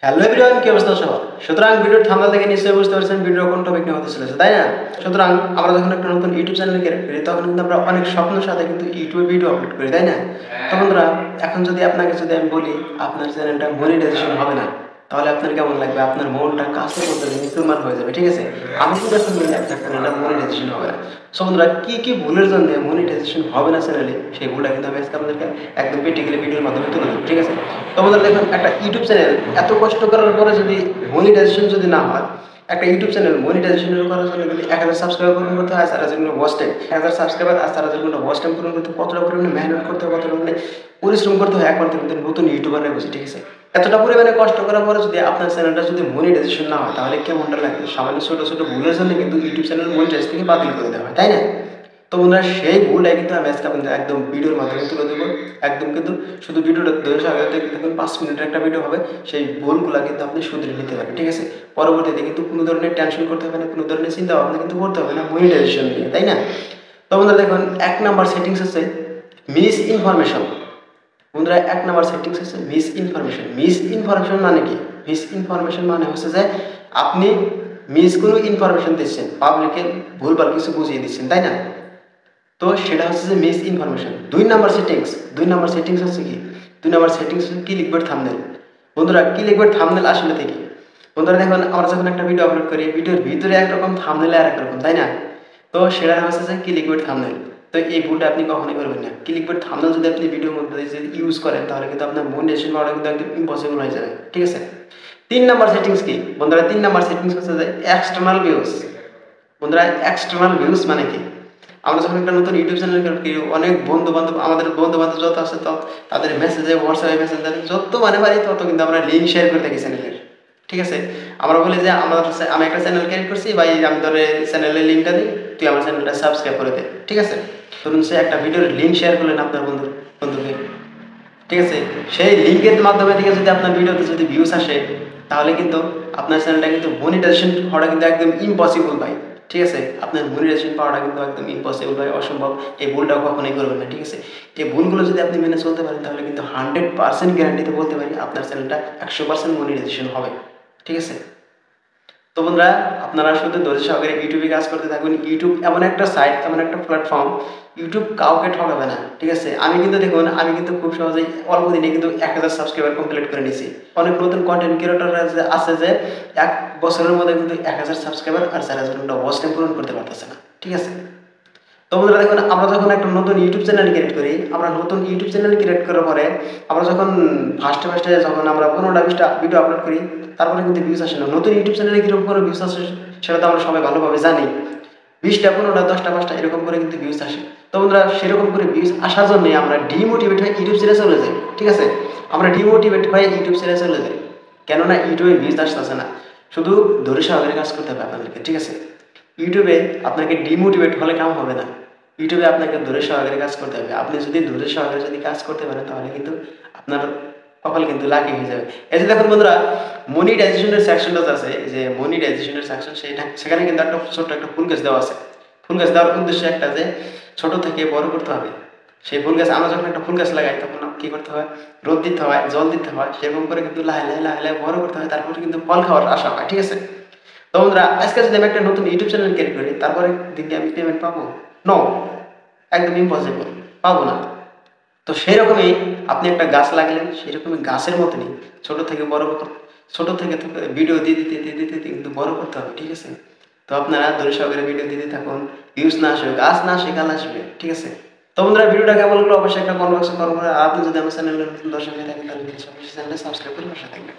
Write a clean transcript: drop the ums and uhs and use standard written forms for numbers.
Hello everyone, কি অবস্থা সবার? সুতরাং ভিডিওর থাম্বনেল থেকে নিশ্চয়ই বুঝতে পারছেন ভিডিওর কোন টপিক নিয়ে হতে চলেছে, তাই না? সুতরাং আমরা যখন একটা নতুন ইউটিউব চ্যানেল ক্রিয়েট করি তখন কিন্তু আমরা অনেক স্বপ্নের সাথে কিন্তু ইউটিউবে ভিডিও আপলোড করি, তাই না? তো বন্ধুরা, এখন যদি আপনাকে আমি বলি আপনার চ্যানেলটা মনিটাইজেশন হবে না, তাহলে আপনার কেমন লাগবে? আপনার মনটা কাছের মধ্যে মুসলমান হয়ে যাবে, ঠিক আছে? আমি কিন্তু এখন বলি আপনার চ্যানেলটা মনিটাইজেশন হবে না। সো বন্ধুরা, কি কি ভুলের জন্য মনিটাইজেশন হবে না চ্যানেলে, সেই ভুলটা কিন্তু আমি আজকে আপনাদেরকে একদম প্র্যাকটিক্যালি ভিডিওর মাধ্যমে তুলে দেবো, ঠিক আছে? তো বন্ধুরা দেখুন, একটা ইউটিউব চ্যানেল এত কষ্ট করার পরে যদি মনিটাইজেশন যদি না হয়, একটা ইউটিউব চ্যানেল মনিটাইজেশন করার জন্য কিন্তু 1000 সাবস্ক্রাইবার পূরণ করতে হয়, 4000 ঘন্টা ওয়াচ টাইম, 1000 সাবস্ক্রাইবার আর 4000 ঘন্টা ওয়াচ টাইম পূরণ করতে কতটা পরিমাণে মেহনত করতে হয়, কতটা পরিমাণে পরিশ্রম করতে হয় একমাত্র কিন্তু নতুন ইউটিউবাররা বুঝে, ঠিক আছে? এতটা পরিমাণে কষ্ট করার পরে যদি আপনার চ্যানেলটা যদি মনিটাইজেশন না হয়, তাহলে কেমনটা লাগে? সামান্য ছোটো ছোটো ভুলের জন্য কিন্তু ইউটিউব চ্যানেল মনিটাইজ থেকে বাতিল করে দেওয়া হয়, তাই না? তো বন্ধুরা, সেই ভুলটাই কিন্তু আমি আজকে আপনাদের একদম ভিডিওর মাধ্যমে তুলে দেবো। একদম কিন্তু শুধু ভিডিওটা ধরে আগে দেখুন, 5 মিনিটের একটা ভিডিও হবে, সেই ভুলগুলো কিন্তু আপনি শুধরে নিতে পারবেন, ঠিক আছে? পরবর্তীতে কিন্তু কোনো ধরনের টেনশন করতে হবে না, কোনো ধরনের চিন্তা ভাবনা কিন্তু করতে হবে না মনিটাইজেশন নিয়ে, তাই না? তো বন্ধুরা দেখুন, 1 নাম্বার সেটিংস আছে মিস ইনফরমেশন। বন্ধুরা, 1 নাম্বার সেটিংস আছে মিস ইনফরমেশন। মিস ইনফরমেশন মানে কি? মিস ইনফরমেশন মানে হচ্ছে যে আপনি মিস কোনো ইনফরমেশন দিচ্ছেন, পাবলিককে ভুলভাল কিছু বুঝিয়ে দিচ্ছেন, তাই না? তো সেটা হচ্ছে যে miss information. 2 number settings, 2 number settings হচ্ছে কি? 2 নাম্বার সেটিংস হচ্ছে ক্লিকবেট থাম্বনেল। বন্ধুরা, ক্লিকবেট থাম্বনেল আসলে কি? বন্ধুরা দেখুন, আমরা যখন একটা ভিডিও আপলোড করি, ভিডিওর ভিতরে একরকম থাম্বনেলে আরেক রকম, তাই না? তো সেটা হচ্ছে যে ক্লিকবেট থাম্বনেল। তো এই ভুলটা আপনি কখনোই করবেন না। ক্লিকবেট থাম্বনেল যদি আপনি ভিডিওর মধ্যে যদি ইউজ করেন, তাহলে কিন্তু আপনার মনিটাইজেশন পাওয়াটা কিন্তু একদম ইম্পসিবল হয়ে যাবে, ঠিক আছে? 3 নাম্বার সেটিংস কি? বন্ধুরা, 3 নাম্বার সেটিংস হচ্ছে যে এক্সটার্নাল ভিউজ। বন্ধুরা, এক্সটার্নাল ভিউজ মানে কি? আমরা যখন একটা নতুন ইউটিউব চ্যানেল ক্রিয়েট করি, অনেক বন্ধু-বান্ধব, আমাদের বন্ধু-বান্ধব যত আছে তাদের মেসেজে, হোয়াটসঅ্যাপে মেসেঞ্জারে যত পারি তত কিন্তু আমরা লিঙ্ক শেয়ার করে থাকি চ্যানেলের, ঠিক আছে? আমরা বলি যে আমি একটা চ্যানেল ক্রিয়েট করছি, ভাই আমি তোর চ্যানেলের লিঙ্কটা দিই, তুই আমার চ্যানেলটা সাবস্ক্রাইব করে দে, ঠিক আছে? ধরুন সে একটা ভিডিওর লিঙ্ক শেয়ার করলেন আপনার বন্ধুকে, ঠিক আছে? সেই লিঙ্কের মাধ্যমে থেকে যদি আপনার ভিডিওতে যদি ভিউস আসে, তাহলে কিন্তু আপনার চ্যানেলটা কিন্তু মনিটাইজেশন হওয়াটা কিন্তু একদম ইম্পসিবল ভাই, ঠিক আছে? আপনার মনিটাইজেশন পাওয়াটা কিন্তু একদম ইম্পসিবল ভাই, অসম্ভব। এই ভুলটা কখনোই করবেন না, ঠিক আছে? এই ভুলগুলো যদি আপনি মেনে চলতে পারেন, তাহলে কিন্তু 100% গ্যারান্টিতে বলতে পারি আপনার চ্যানেলটা 100% মনিটাইজেশন হবে, ঠিক আছে? তো বন্ধুরা, আপনারা শুধু ধৈর্য সহকারে ইউটিউবে কাজ করতে থাকুন। ইউটিউব এমন একটা সাইট, এমন একটা প্ল্যাটফর্ম, ইউটিউব কাউকে ঠকাবে না, ঠিক আছে? আমি কিন্তু দেখুন, আমি কিন্তু খুব সহজেই অল্প দিনে কিন্তু 1000 সাবস্ক্রাইবার কমপ্লিট করে নিয়েছি। অনেক নতুন কন্টেন্ট ক্রিয়েটররা আছে যে 1 বছরের মধ্যে কিন্তু 1000 সাবস্ক্রাইবার আর 4000 ঘন্টা ওয়াচ টাইম পূরণ করতে পারতেছে না, ঠিক আছে? তো বন্ধুরা দেখুন, আমরা যখন একটা নতুন ইউটিউব চ্যানেল ক্রিয়েট করি, আমরা নতুন ইউটিউব চ্যানেল ক্রিয়েট করার পরে আমরা যখন ফার্স্টে যখন আমরা 15টা 20টা ভিডিও আপলোড করি, তারপরে কিন্তু ভিউজ আসে না। নতুন ইউটিউব চ্যানেলে কীরকম করে ভিউজ আসে সেটা তো আমরা সবাই ভালোভাবে জানি। 20টা 15টা 10টা 5টা এরকম করে কিন্তু ভিউজ আসে। তো বন্ধুরা, সেরকম করে ভিউজ আসার জন্যই আমরা ডিমোটিভেট হয়ে ইউটিউব ছেড়ে চলে যাই, ঠিক আছে? আমরা ডিমোটিভেট হয়ে ইউটিউব ছেড়ে চলে যাই। কেননা ইউটিউবে ভিউজ আসতেছে না। শুধু ধৈর্য সহকারে কাজ করতে হবে আপনাদেরকে, ঠিক আছে? ইউটিউবে আপনাকে ডিমোটিভেট হলে কাম হবে না। ইউটিউবে আপনাকে ধৈর্য সহকারে কাজ করতে হবে। আপনি যদি ধৈর্য সহকারে যদি কাজ করতে পারেন, তাহলে কিন্তু আপনার কপাল কিন্তু লাকি হয়ে যাবে। এই যে দেখুন বন্ধুরা, মনিটাইজেশনের সেকশনটা আছে, এই যে মনিটাইজেশনের সেকশন, সেখানে কিন্তু একটা ছোট্ট একটা ফুল গাছ দেওয়া আছে। ফুল গাছ দেওয়ার উদ্দেশ্য একটা যে ছোট থেকে বড় করতে হবে। সেই ফুল গাছ, আমরা যখন একটা ফুল গাছ লাগাই তখন কী করতে হয়? রোদ দিতে হয়, জল দিতে হয়, সেরকম করে কিন্তু লাহে বড় করতে হয়, তারপরে কিন্তু ফল খাওয়ার আশা হয়, ঠিক আছে? তো বন্ধুরা, আজকে যদি আমি একটা নতুন ইউটিউব চ্যানেল ক্রিয়েট করি, তারপরে দিকে আমি পেমেন্ট পাবো? নো, একদম ইম্পসিবল, পাবো না। তো সেই রকমই আপনি একটা গাছ লাগলেন, সেই রকমই গাছের মতনই ছোট থেকে ভিডিও দিতে কিন্তু বড় করতে হবে, ঠিক আছে? তো আপনারা ধৈর্য সহকারে ভিডিও দিতে থাকুন। ভিউজ না আসবে, গাছ না আসে, গাল আসবে, ঠিক আছে? তো বন্ধুরা, ভিডিওটা কেমন লাগলো অবশ্যই একটা কমেন্ট বক্সে কমেন্ট করে। আর আপনি যদি আমার চ্যানেলের নতুন দর্শক হয়ে থাকেন, তাহলে চ্যানেলটা সাবস্ক্রাইব করে পাশে থাকবেন।